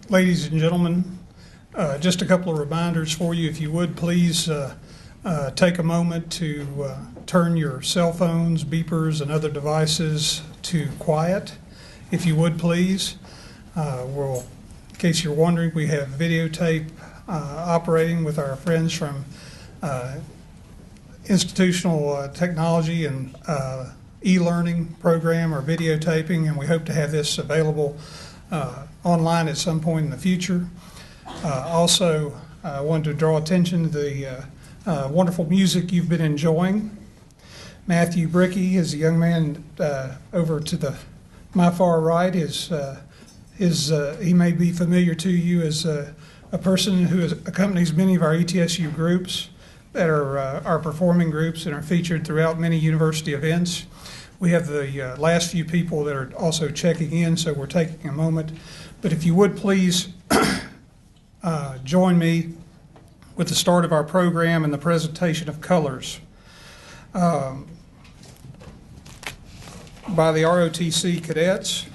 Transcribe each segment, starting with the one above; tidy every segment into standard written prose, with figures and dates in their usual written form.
Ladies and gentlemen, just a couple of reminders for you. If you would, please take a moment to turn your cell phones, beepers, and other devices to quiet. If you would, please. In case you're wondering, we have videotape operating with our friends from Institutional Technology and e-learning program or videotaping, and we hope to have this available online at some point in the future. Also, I wanted to draw attention to the wonderful music you've been enjoying. Matthew Brickey is a young man over to my far right. He may be familiar to you as a person who accompanies many of our ETSU groups that are our performing groups and are featured throughout many university events. We have the last few people that are also checking in, so we're taking a moment. But if you would please join me with the start of our program and the presentation of colors by the ROTC cadets.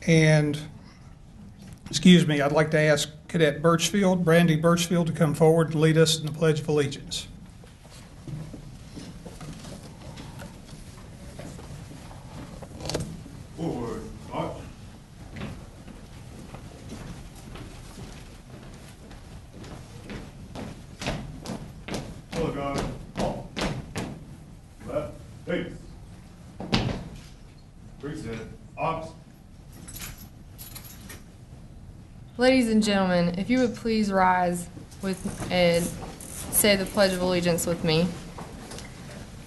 And, excuse me, I'd like to ask Cadet Birchfield, Brandy Birchfield, to come forward and lead us in the Pledge of Allegiance. Forward, march. Color guard, halt. Left, face. Preset, ox. Ladies and gentlemen, if you would please rise and say the Pledge of Allegiance with me.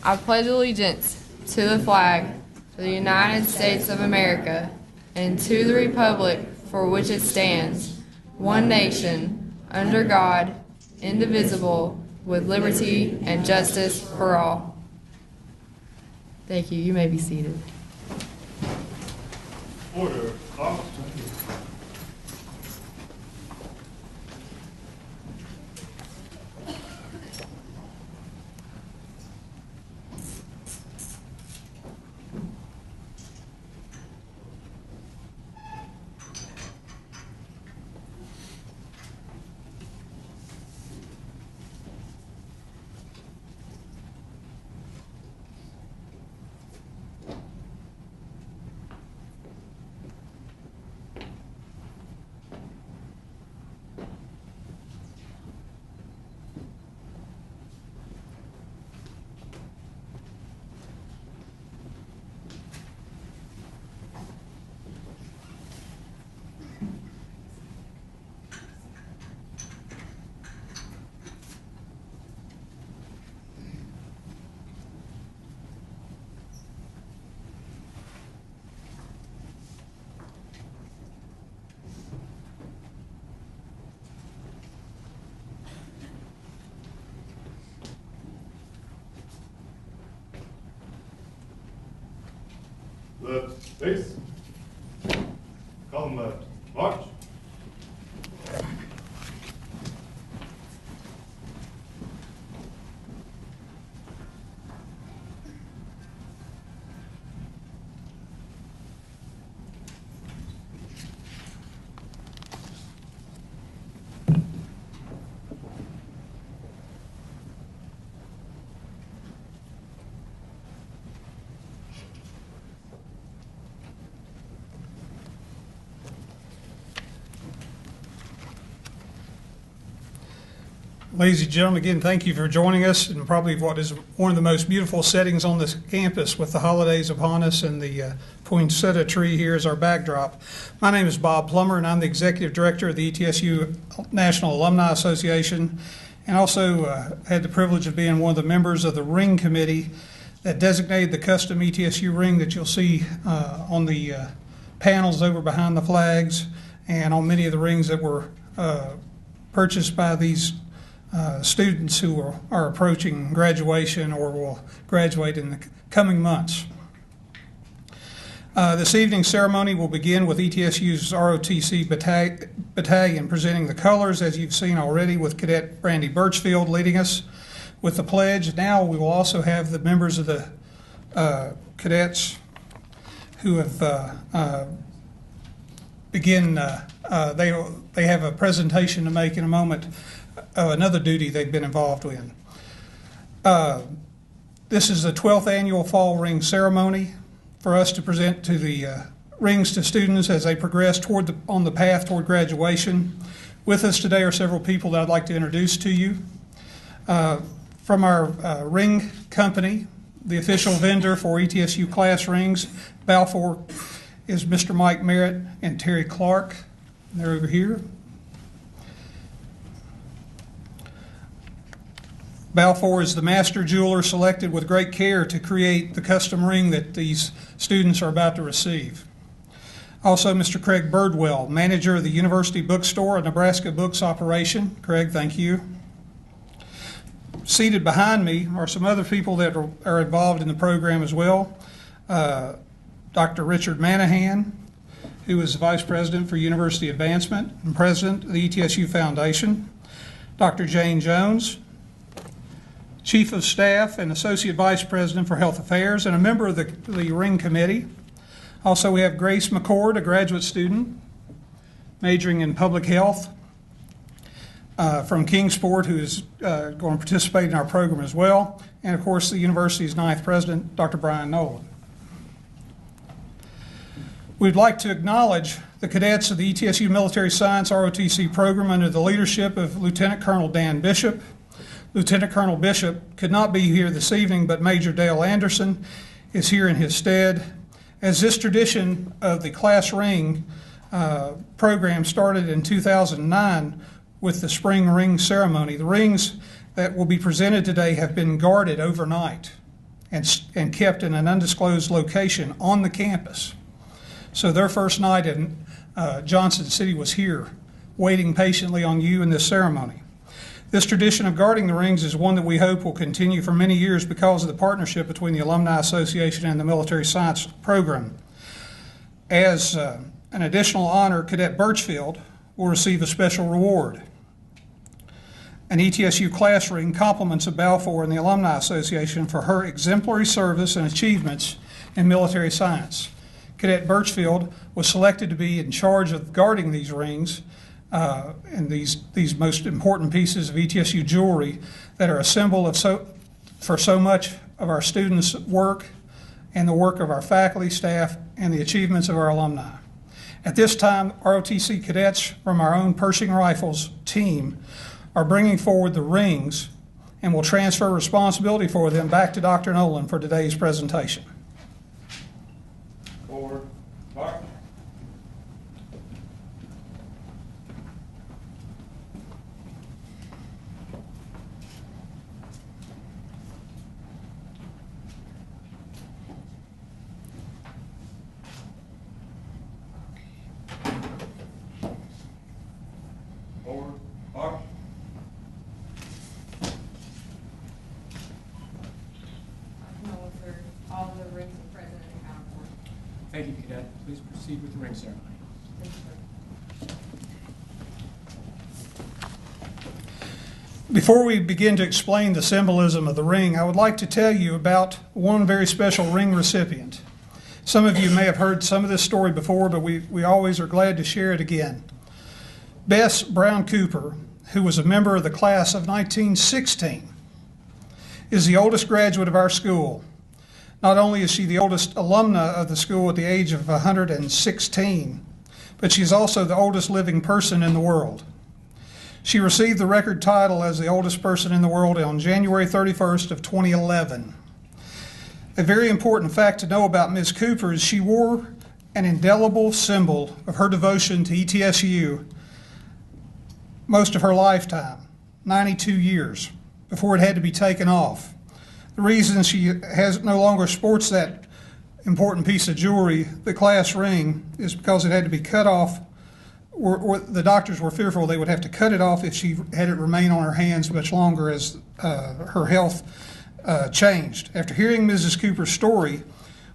I pledge allegiance to the flag of the United States of America and to the republic for which it stands, one nation, under God, indivisible, with liberty and justice for all. Thank you. You may be seated. Order, ox. Left, face. Column left, march. Ladies and gentlemen, again, thank you for joining us in probably what is one of the most beautiful settings on this campus with the holidays upon us and the poinsettia tree here as our backdrop. My name is Bob Plummer, and I'm the Executive Director of the ETSU National Alumni Association, and also had the privilege of being one of the members of the ring committee that designated the custom ETSU ring that you'll see on the panels over behind the flags and on many of the rings that were purchased by these students who are approaching graduation or will graduate in the coming months. This evening's ceremony will begin with ETSU's ROTC battalion presenting the colors, as you've seen already, with Cadet Brandy Birchfield leading us with the pledge. Now we will also have the members of the cadets who have they have a presentation to make in a moment of another duty they've been involved in. This is the 12th annual Fall Ring Ceremony for us to present to the rings to students as they progress on the path toward graduation. With us today are several people that I'd like to introduce to you. From our ring company, the official vendor for ETSU class rings, Balfour, is Mr. Mike Merritt and Terry Clark. They're over here. Balfour is the master jeweler selected with great care to create the custom ring that these students are about to receive. Also, Mr. Craig Birdwell, manager of the University Bookstore, a Nebraska Books operation. Craig, thank you. Seated behind me are some other people that are involved in the program as well. Dr. Richard Manahan, who is the Vice President for University Advancement and President of the ETSU Foundation. Dr. Jane Jones, Chief of Staff and Associate Vice President for Health Affairs and a member of the Ring Committee. Also, we have Grace McCord, a graduate student majoring in public health from Kingsport, who is going to participate in our program as well. And of course, the university's 9th president, Dr. Brian Nolan. We'd like to acknowledge the cadets of the ETSU Military Science ROTC program under the leadership of Lieutenant Colonel Dan Bishop. Lieutenant Colonel Bishop could not be here this evening, but Major Dale Anderson is here in his stead. As this tradition of the class ring program started in 2009 with the spring ring ceremony, the rings that will be presented today have been guarded overnight and kept in an undisclosed location on the campus. So their first night in Johnson City was here, waiting patiently on you in this ceremony. This tradition of guarding the rings is one that we hope will continue for many years because of the partnership between the Alumni Association and the Military Science Program. As an additional honor, Cadet Birchfield will receive a special reward. An ETSU class ring compliments of Balfour and the Alumni Association for her exemplary service and achievements in military science. Cadet Birchfield was selected to be in charge of guarding these rings and these most important pieces of ETSU jewelry that are a symbol of for so much of our students' work and the work of our faculty, staff, and the achievements of our alumni. At this time, ROTC cadets from our own Pershing Rifles team are bringing forward the rings and will transfer responsibility for them back to Dr. Nolan for today's presentation. Forward, march. Forward, march. For all the rings and present and accounted for. Thank you, Cadet. Please proceed with the ring ceremony. Before we begin to explain the symbolism of the ring, I would like to tell you about one very special ring recipient. Some of you may have heard some of this story before, but we always are glad to share it again. Bess Brown Cooper, who was a member of the class of 1916, is the oldest graduate of our school. Not only is she the oldest alumna of the school at the age of 116, but she is also the oldest living person in the world. She received the record title as the oldest person in the world on January 31st of 2011. A very important fact to know about Ms. Cooper is she wore an indelible symbol of her devotion to ETSU most of her lifetime, 92 years, before it had to be taken off. The reason she no longer sports that important piece of jewelry, the class ring, is because it had to be cut off. Or the doctors were fearful they would have to cut it off if she had it remain on her hands much longer as her health changed. After hearing Mrs. Cooper's story,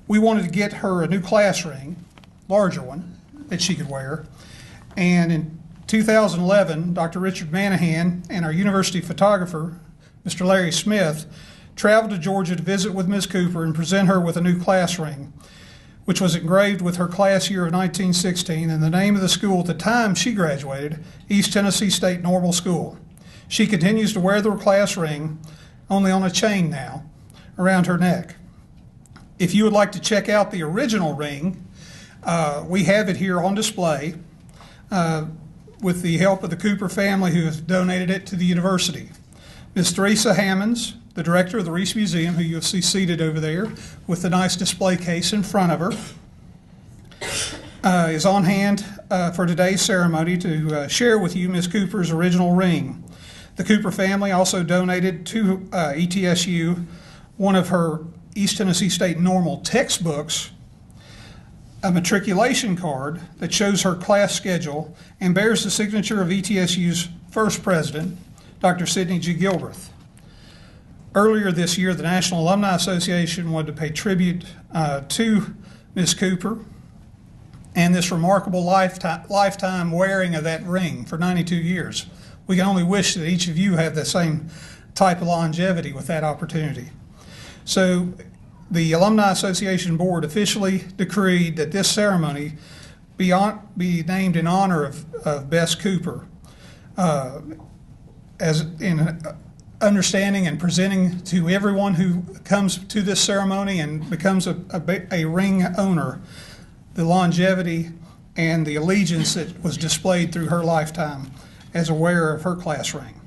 we wanted to get her a new class ring, larger one, that she could wear. And in 2011, Dr. Richard Manahan and our university photographer, Mr. Larry Smith, traveled to Georgia to visit with Ms. Cooper and present her with a new class ring. which was engraved with her class year of 1916 and the name of the school at the time she graduated, East Tennessee State Normal School. She continues to wear the class ring, only on a chain now, around her neck. If you would like to check out the original ring, we have it here on display with the help of the Cooper family who has donated it to the university. Ms. Theresa Hammonds, the director of the Reese Museum, who you'll see seated over there with the nice display case in front of her, is on hand for today's ceremony to share with you Ms. Cooper's original ring. The Cooper family also donated to ETSU one of her East Tennessee State Normal textbooks, a matriculation card that shows her class schedule and bears the signature of ETSU's first president, Dr. Sidney G. Gilbreth. Earlier this year, the National Alumni Association wanted to pay tribute to Ms. Cooper and this remarkable lifetime wearing of that ring for 92 years. We can only wish that each of you have the same type of longevity with that opportunity. So the Alumni Association Board officially decreed that this ceremony be named in honor of Bess Cooper, as in understanding and presenting to everyone who comes to this ceremony and becomes a ring owner the longevity and the allegiance that was displayed through her lifetime as a wearer of her class ring.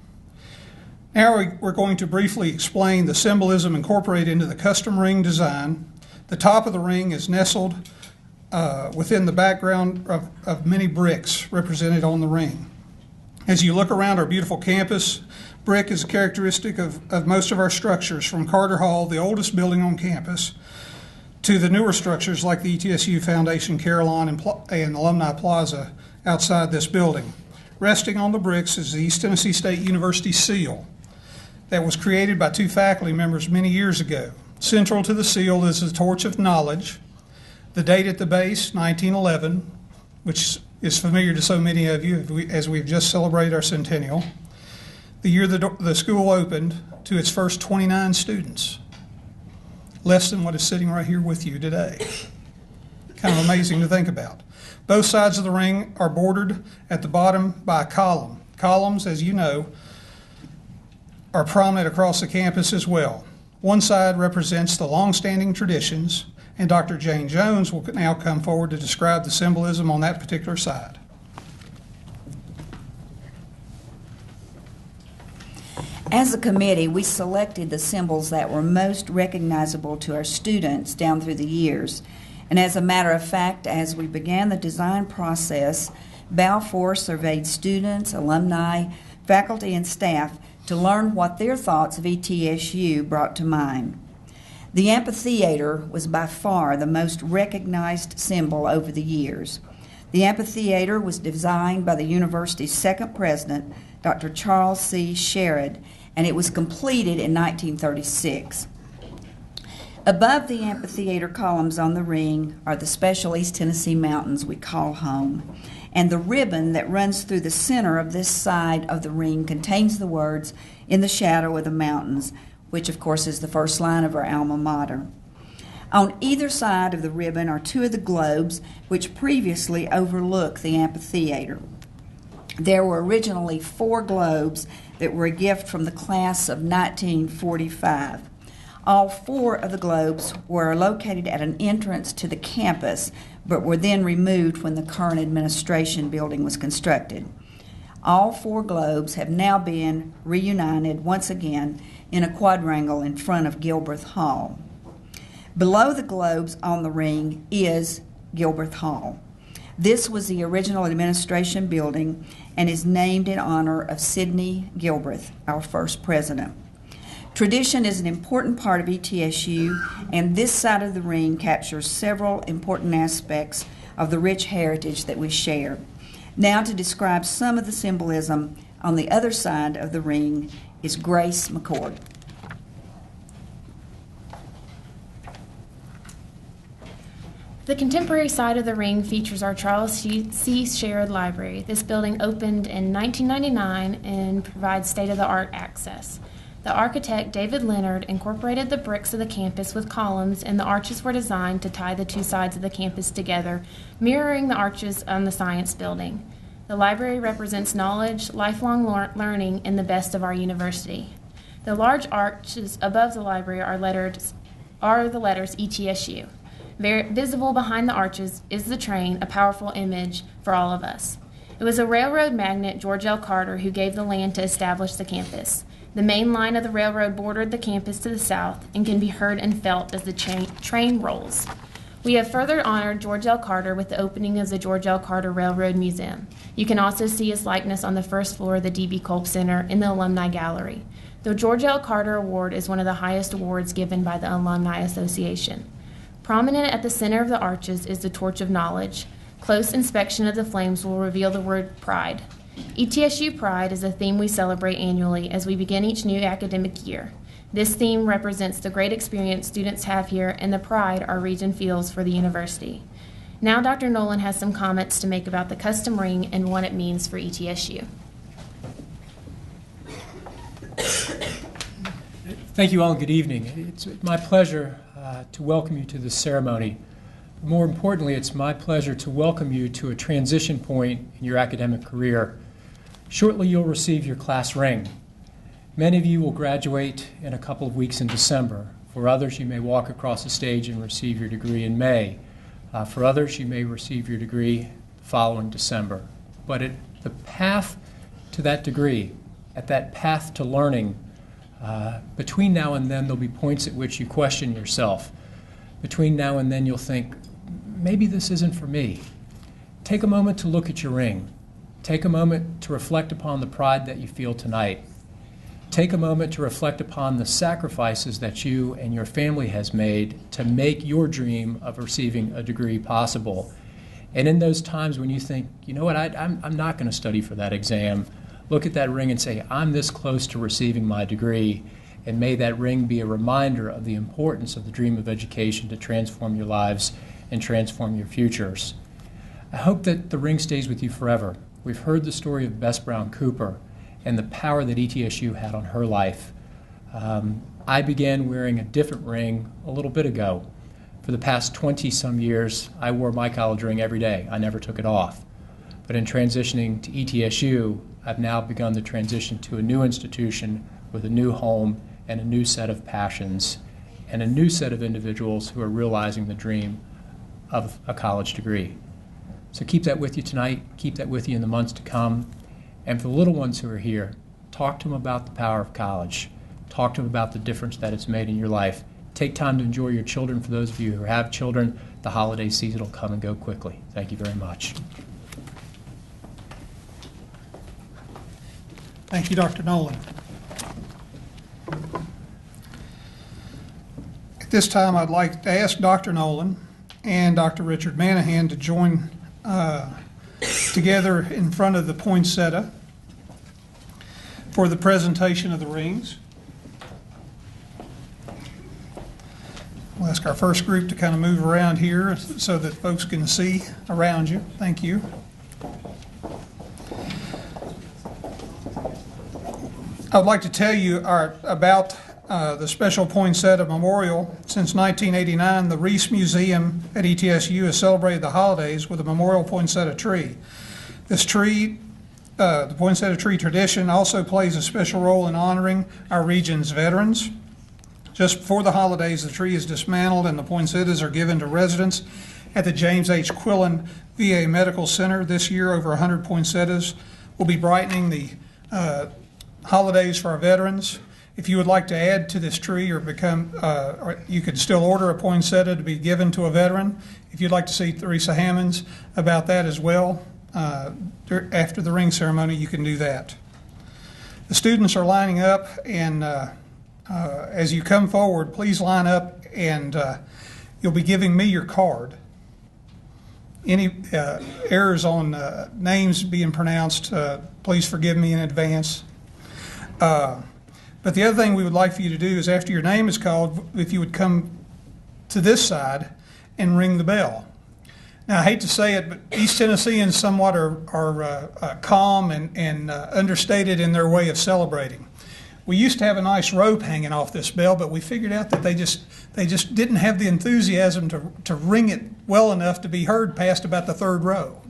Now we're going to briefly explain the symbolism incorporated into the custom ring design. The top of the ring is nestled within the background of many bricks represented on the ring. As you look around our beautiful campus, brick is a characteristic of most of our structures, from Carter Hall, the oldest building on campus, to the newer structures like the ETSU Foundation, Carillon, and Alumni Plaza outside this building. Resting on the bricks is the East Tennessee State University seal that was created by two faculty members many years ago. Central to the seal is the torch of knowledge. The date at the base, 1911, which is familiar to so many of you as we've just celebrated our centennial. The year the school opened to its first 29 students, less than what is sitting right here with you today. Kind of amazing to think about. Both sides of the ring are bordered at the bottom by a column. Columns, as you know, are prominent across the campus as well. One side represents the long-standing traditions, and Dr. Jane Jones will now come forward to describe the symbolism on that particular side. As a committee, we selected the symbols that were most recognizable to our students down through the years. And as a matter of fact, as we began the design process, Balfour surveyed students, alumni, faculty, and staff to learn what their thoughts of ETSU brought to mind. The amphitheater was by far the most recognized symbol over the years. The amphitheater was designed by the university's second president, Dr. Charles C. Sherrod, and it was completed in 1936. Above the amphitheater columns on the ring are the special East Tennessee mountains we call home, and the ribbon that runs through the center of this side of the ring contains the words, "In the shadow of the mountains," which of course is the first line of our alma mater. On either side of the ribbon are two of the globes which previously overlooked the amphitheater. There were originally 4 globes that were a gift from the class of 1945. All 4 of the globes were located at an entrance to the campus, but were then removed when the current administration building was constructed. All 4 globes have now been reunited once again in a quadrangle in front of Gilbreth Hall. Below the globes on the ring is Gilbreth Hall. This was the original administration building and is named in honor of Sidney Gilbreth, our first president. Tradition is an important part of ETSU, and this side of the ring captures several important aspects of the rich heritage that we share. Now, to describe some of the symbolism on the other side of the ring is Grace McCord. The contemporary side of the ring features our Charles C. Sherrod Library. This building opened in 1999 and provides state-of-the-art access. The architect, David Leonard, incorporated the bricks of the campus with columns, and the arches were designed to tie the two sides of the campus together, mirroring the arches on the Science Building. The library represents knowledge, lifelong learning, and the best of our university. The large arches above the library are the letters ETSU. Visible behind the arches is the train, a powerful image for all of us. It was a railroad magnate, George L. Carter, who gave the land to establish the campus. The main line of the railroad bordered the campus to the south and can be heard and felt as the train rolls. We have further honored George L. Carter with the opening of the George L. Carter Railroad Museum. You can also see his likeness on the first floor of the D.B. Kolb Center in the Alumni Gallery. The George L. Carter Award is one of the highest awards given by the Alumni Association. Prominent at the center of the arches is the Torch of Knowledge. Close inspection of the flames will reveal the word Pride. ETSU Pride is a theme we celebrate annually as we begin each new academic year. This theme represents the great experience students have here and the pride our region feels for the university. Now Dr. Nolan has some comments to make about the custom ring and what it means for ETSU. Thank you all and good evening. It's my pleasure to welcome you to this ceremony. More importantly, it's my pleasure to welcome you to a transition point in your academic career. Shortly, you'll receive your class ring. Many of you will graduate in a couple of weeks in December. For others, you may walk across the stage and receive your degree in May. For others, you may receive your degree the following December. But at the path to that degree, at that path to learning, between now and then, there'll be points at which you question yourself. Between now and then, you'll think, maybe this isn't for me. Take a moment to look at your ring. Take a moment to reflect upon the pride that you feel tonight. Take a moment to reflect upon the sacrifices that you and your family has made to make your dream of receiving a degree possible. And in those times when you think, you know what, I'm not going to study for that exam, look at that ring and say, I'm this close to receiving my degree, and may that ring be a reminder of the importance of the dream of education to transform your lives and transform your futures. I hope that the ring stays with you forever. We've heard the story of Bess Brown Cooper and the power that ETSU had on her life. I began wearing a different ring a little bit ago. For the past 20-some years, I wore my college ring every day. I never took it off. But in transitioning to ETSU, I've now begun the transition to a new institution with a new home and a new set of passions and a new set of individuals who are realizing the dream of a college degree. So keep that with you tonight, keep that with you in the months to come. And for the little ones who are here, talk to them about the power of college. Talk to them about the difference that it's made in your life. Take time to enjoy your children. For those of you who have children, the holiday season will come and go quickly. Thank you very much. Thank you, Dr. Nolan. At this time, I'd like to ask Dr. Nolan and Dr. Richard Manahan to join together in front of the poinsettia for the presentation of the rings. We'll ask our first group to kind of move around here so that folks can see around you. Thank you. I would like to tell you about the Special Poinsettia Memorial. Since 1989, the Reese Museum at ETSU has celebrated the holidays with a memorial poinsettia tree. This tree, the poinsettia tree tradition, also plays a special role in honoring our region's veterans. Just before the holidays, the tree is dismantled and the poinsettias are given to residents at the James H. Quillen VA Medical Center. This year, over 100 poinsettias will be brightening the holidays for our veterans. If you would like to add to this tree or you could still order a poinsettia to be given to a veteran. If you'd like to see Theresa Hammonds about that as well, after the ring ceremony, you can do that. The students are lining up, and as you come forward, please line up, and you'll be giving me your card. Any errors on names being pronounced, please forgive me in advance. But the other thing we would like for you to do is, after your name is called, if you would come to this side and ring the bell. Now, I hate to say it, but East Tennesseans somewhat are calm and understated in their way of celebrating. We used to have a nice rope hanging off this bell, but we figured out that they just didn't have the enthusiasm to ring it well enough to be heard past about the third row,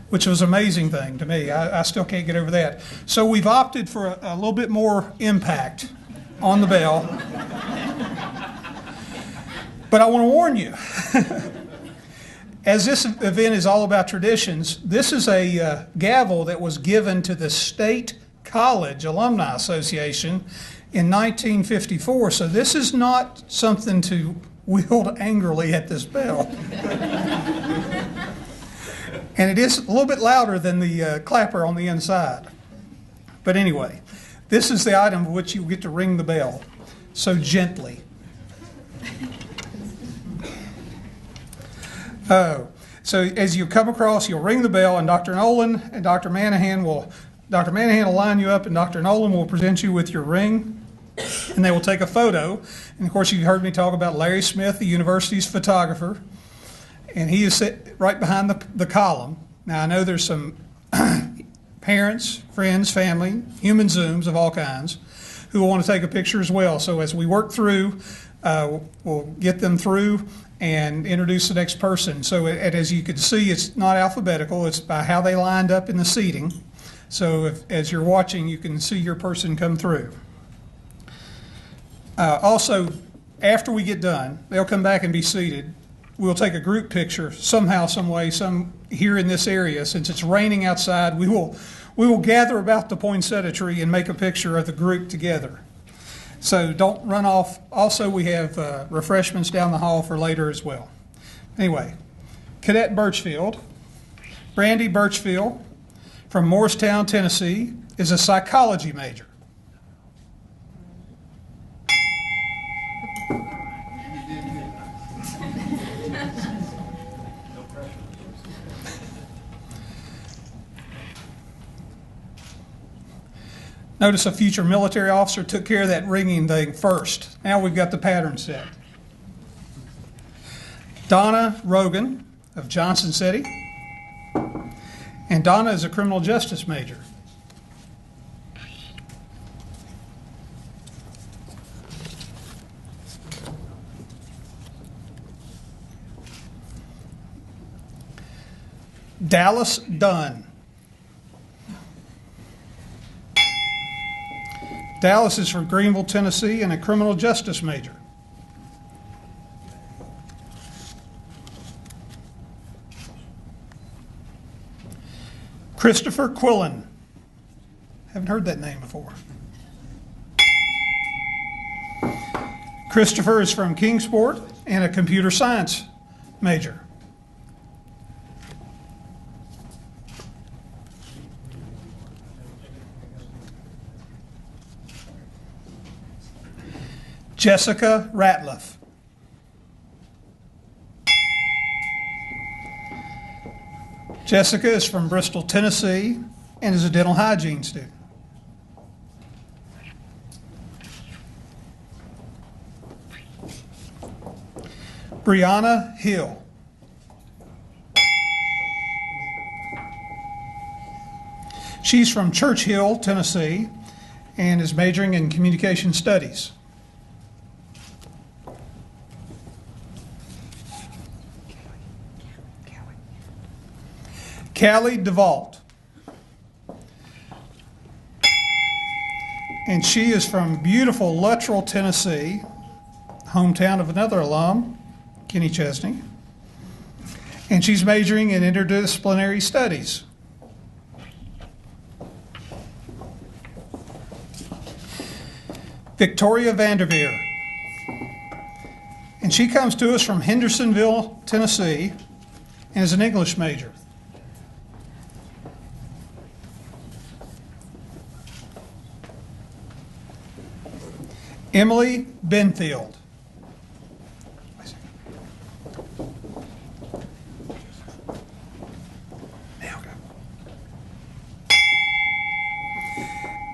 which was an amazing thing to me. I still can't get over that. So we've opted for a little bit more impact on the bell. But I want to warn you, as this event is all about traditions, this is a gavel that was given to the State College Alumni Association in 1954. So this is not something to wield angrily at this bell. And it is a little bit louder than the clapper on the inside. But anyway, this is the item of which you get to ring the bell. So gently. So as you come across, you'll ring the bell, and Dr. Nolan and Dr. Manahan will line you up, and Dr. Nolan will present you with your ring, and they will take a photo. And of course, you've heard me talk about Larry Smith, the university's photographer, and he is right behind the column. Now, I know there's some parents, friends, family, human Zooms of all kinds who will want to take a picture as well. So as we work through, we'll get them through and introduce the next person. So as you can see, it's not alphabetical. It's by how they lined up in the seating. So as you're watching, you can see your person come through. Also, after we get done, they'll come back and be seated. We'll take a group picture somehow, some way, here in this area. Since it's raining outside, we will gather about the poinsettia tree and make a picture of the group together. So don't run off. Also, we have refreshments down the hall for later as well. Anyway, Cadet Birchfield, Brandy Birchfield from Morristown, Tennessee, is a psychology major. Notice a future military officer took care of that ringing thing first. Now we've got the pattern set. Donna Rogan of Johnson City. And Donna is a criminal justice major. Dallas Dunn. Dallas is from Greenville, Tennessee, and a criminal justice major. Christopher Quillen. Haven't heard that name before. Christopher is from Kingsport and a computer science major. Jessica Ratliff. Jessica is from Bristol, Tennessee, and is a dental hygiene student. Brianna Hill. She's from Churchill, Tennessee, and is majoring in communication studies. Callie DeVault. And she is from beautiful Luttrell, Tennessee, hometown of another alum, Kenny Chesney. And she's majoring in interdisciplinary studies. Victoria Vanderveer. And she comes to us from Hendersonville, Tennessee, and is an English major. Emily Benfield.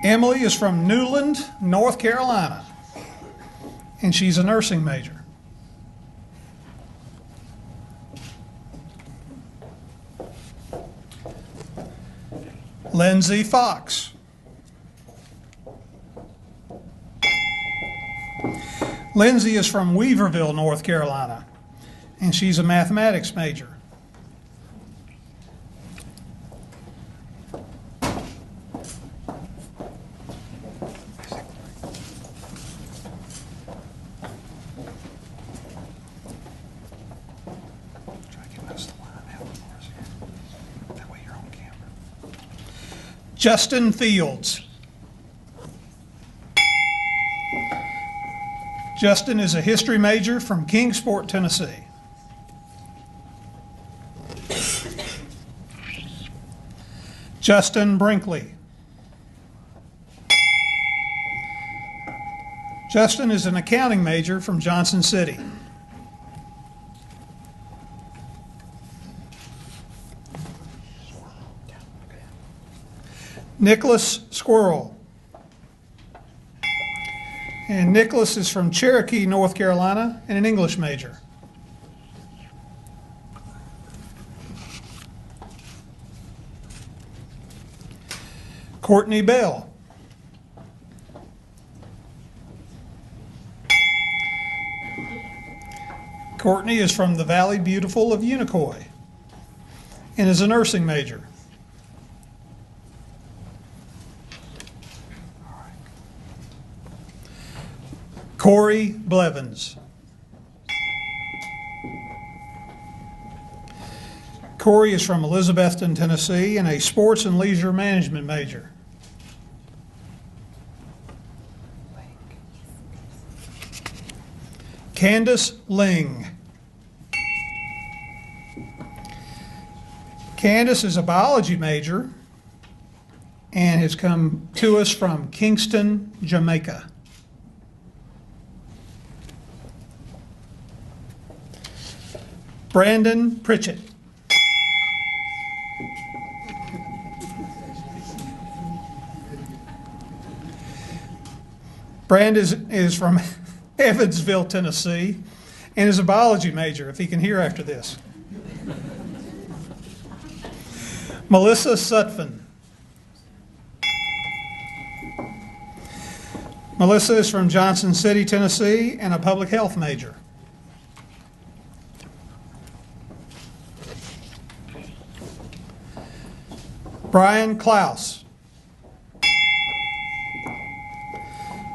Emily is from Newland, North Carolina, and she's a nursing major. Lindsay Fox. Lindsay is from Weaverville, North Carolina, and she's a mathematics major. Justin Fields. Justin is a history major from Kingsport, Tennessee. Justin Brinkley. Justin is an accounting major from Johnson City. Nicholas Squirrel. And Nicholas is from Cherokee, North Carolina, and an English major. Courtney Bell. Courtney is from the Valley Beautiful of Unicoi and is a nursing major. Corey Blevins. Corey is from Elizabethton, Tennessee, and a sports and leisure management major. Candace Ling. Candace is a biology major and has come to us from Kingston, Jamaica. Brandon Pritchett. Brandon is from Evansville, Tennessee, and is a biology major, if he can hear after this. Melissa Sutphin. Melissa is from Johnson City, Tennessee, and a public health major. Brian Klaus.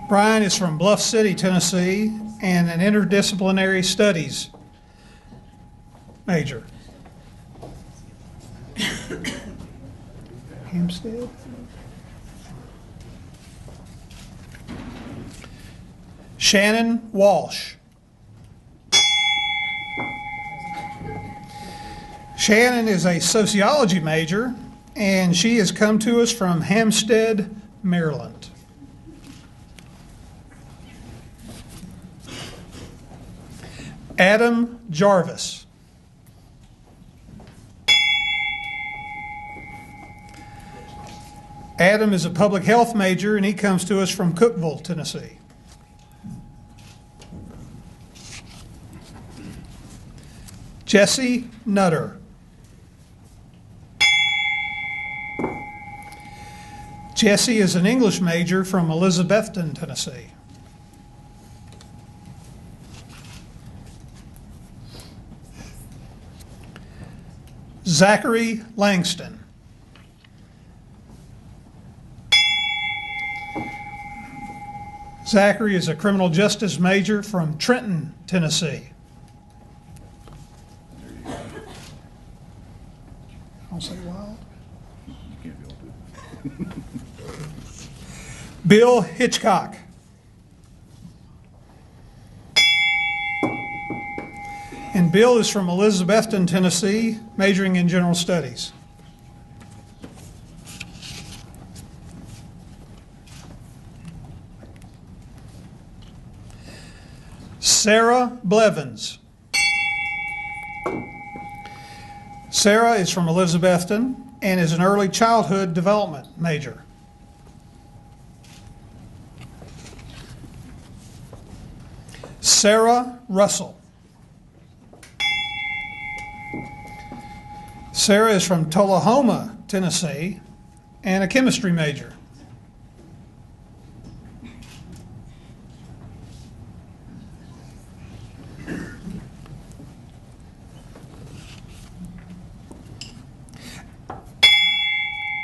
Brian is from Bluff City, Tennessee, and an interdisciplinary studies major. Hampstead? Shannon Walsh. Shannon is a sociology major, and she has come to us from Hampstead, Maryland. Adam Jarvis. Adam is a public health major, and he comes to us from Cookeville, Tennessee. Jesse Nutter. Jesse is an English major from Elizabethton, Tennessee. Zachary Langston. Zachary is a criminal justice major from Trenton, Tennessee. I'll say wild. Bill Hitchcock. And Bill is from Elizabethton, Tennessee, majoring in general studies. Sarah Blevins. Sarah is from Elizabethton and is an early childhood development major. Sarah Russell. Sarah is from Tullahoma, Tennessee, and a chemistry major.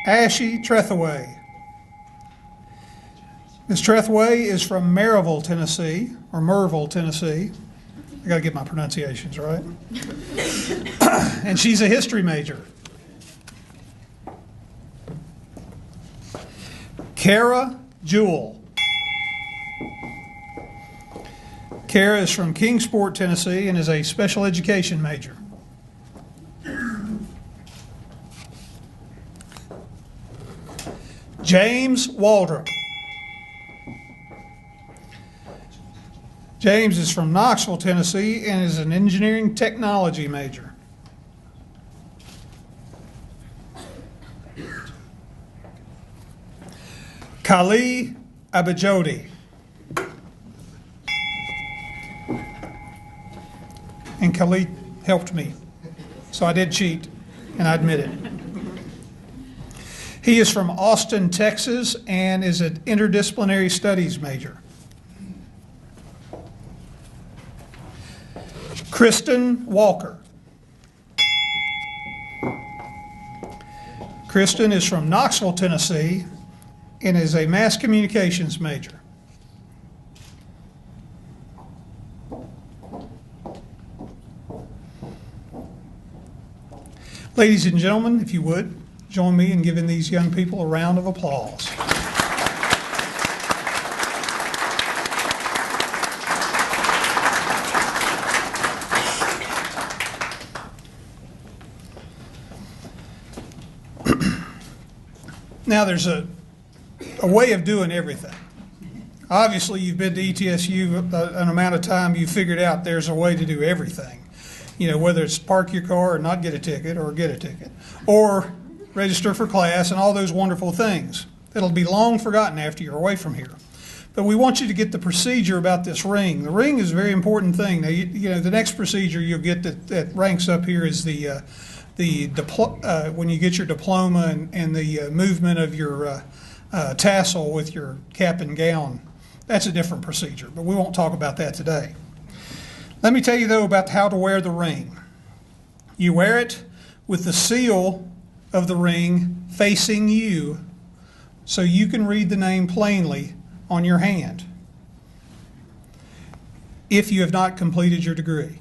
Ashley Trethaway. Ms. Trethaway is from Maryville, Tennessee, or Merville, Tennessee. I got to get my pronunciations right. And she's a history major. Kara Jewell. Kara is from Kingsport, Tennessee, and is a special education major. James Waldrop. James is from Knoxville, Tennessee, and is an engineering technology major. Kali Abajodi. And Kali helped me, so I did cheat, and I admit it. He is from Austin, Texas, and is an interdisciplinary studies major. Kristen Walker. Kristen is from Knoxville, Tennessee, and is a mass communications major. Ladies and gentlemen, if you would, join me in giving these young people a round of applause. Now, there's a way of doing everything. Obviously, you've been to ETSU an amount of time, you've figured out there's a way to do everything. You know, whether it's park your car and not get a ticket, or get a ticket, or register for class, and all those wonderful things that'll be long forgotten after you're away from here. But we want you to get the procedure about this ring. The ring is a very important thing. Now, you know, the next procedure you'll get that ranks up here is when you get your diploma and the movement of your tassel with your cap and gown. That's a different procedure, but we won't talk about that today. Let me tell you, though, about how to wear the ring. You wear it with the seal of the ring facing you, so you can read the name plainly on your hand if you have not completed your degree.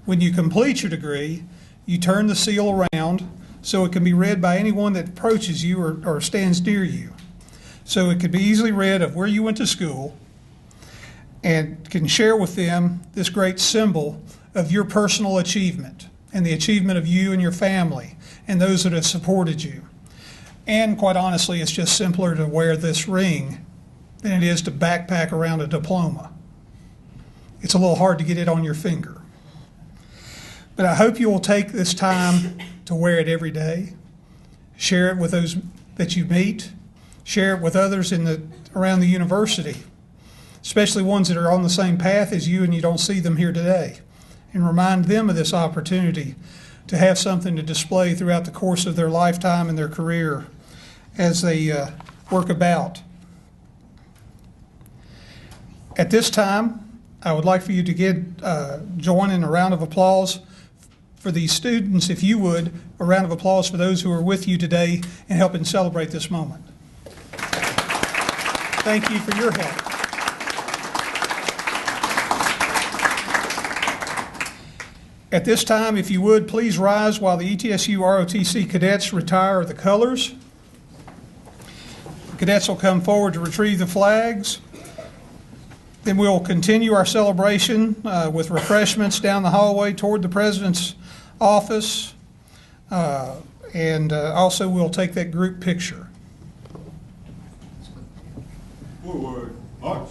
When you complete your degree, you turn the seal around so it can be read by anyone that approaches you or stands near you. So it can be easily read of where you went to school, and can share with them this great symbol of your personal achievement and the achievement of you and your family and those that have supported you. And quite honestly, it's just simpler to wear this ring than it is to backpack around a diploma. It's a little hard to get it on your finger. But I hope you will take this time to wear it every day. Share it with those that you meet. Share it with others around the university, especially ones that are on the same path as you and you don't see them here today. And remind them of this opportunity to have something to display throughout the course of their lifetime and their career as they work about. At this time, I would like for you to join in a round of applause for these students, if you would, a round of applause for those who are with you today and helping celebrate this moment. Thank you for your help. At this time, if you would, please rise while the ETSU ROTC cadets retire the colors. The cadets will come forward to retrieve the flags. Then we'll continue our celebration with refreshments down the hallway toward the President's office. And also we'll take that group picture. Forward, march.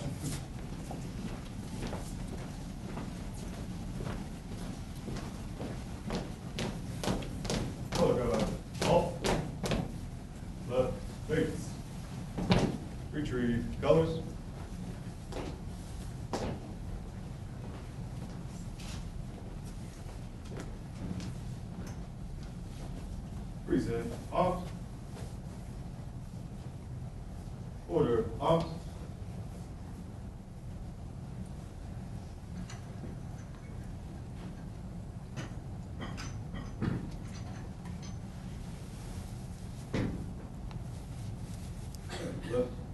Off. Left, face. Retrieve colors. Reset, off. Order, off.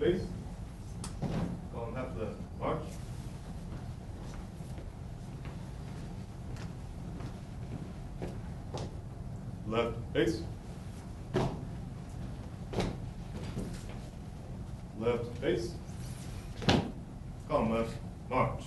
face. Column half left, march. Left face. Left face. Column left, march.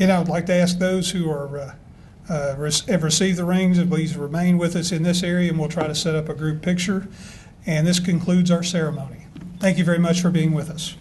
Again, I would like to ask those who are have received the rings to please remain with us in this area, and we'll try to set up a group picture. And this concludes our ceremony. Thank you very much for being with us.